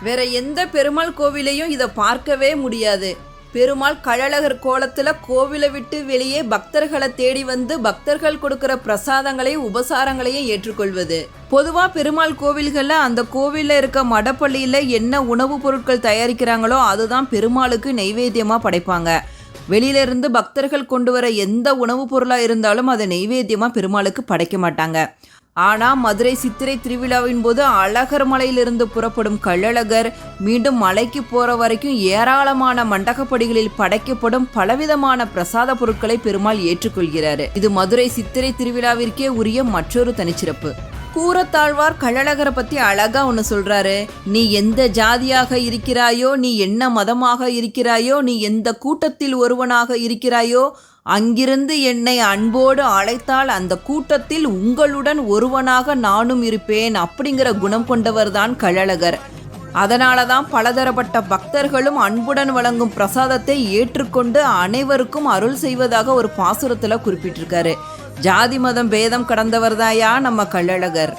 வேற எந்த பெருமாள் கோவிலையும் இதை பார்க்கவே முடியாது. பெருமாள் கள்ளழகர் கோலத்துல கோவிலை விட்டு வெளியே பக்தர்களை தேடி வந்து பக்தர்கள் கொடுக்கிற பிரசாதங்களையும் உபசாரங்களையும் ஏற்றுக்கொள்வது. பொதுவா பெருமாள் கோவில்கள்ல அந்த கோவில்ல இருக்க மடப்பள்ளியில என்ன உணவுப் பொருட்கள் தயாரிக்கிறாங்களோ அதுதான் பெருமாளுக்கு நெய்வேத்தியமா படைப்பாங்க. வெளியிலிருந்து பக்தர்கள் கொண்டு வர எந்த உணவுப் பொருளாக இருந்தாலும் அதை நெய்வேத்தியமாக பெருமாளுக்கு படைக்க மாட்டாங்க. ஆனால் மதுரை சித்திரை திருவிழாவின் போது அழகர் மலையிலிருந்து புறப்படும் கள்ளழகர் மீண்டும் மலைக்கு போகிற வரைக்கும் ஏராளமான மண்டகப்படிகளில் படைக்கப்படும் பலவிதமான பிரசாத பொருட்களை பெருமாள் ஏற்றுக்கொள்கிறாரு. இது மதுரை சித்திரை திருவிழாவிற்கே உரிய மற்றொரு தனிச்சிறப்பு. கூரத்தாழ்வார் கள்ளழகரை பற்றி அழகா ஒன்று சொல்கிறாரு. நீ எந்த ஜாதியாக இருக்கிறாயோ, நீ என்ன மதமாக இருக்கிறாயோ, நீ எந்த கூட்டத்தில் ஒருவனாக இருக்கிறாயோ, அங்கிருந்து என்னை அன்போடு அழைத்தால் அந்த கூட்டத்தில் உங்களுடன் ஒருவனாக நானும் இருப்பேன் அப்படிங்கிற குணம் கொண்டவர் தான் கள்ளழகர். அதனால தான் பலதரப்பட்ட பக்தர்களும் அன்புடன் வழங்கும் பிரசாதத்தை ஏற்றுக்கொண்டு அனைவருக்கும் அருள் செய்வதாக ஒரு பாசுரத்தில் குறிப்பிட்டிருக்காரு. ஜாதி மதம் பேதம் கடந்தவர் தாயா நம்ம கள்ளழகர்.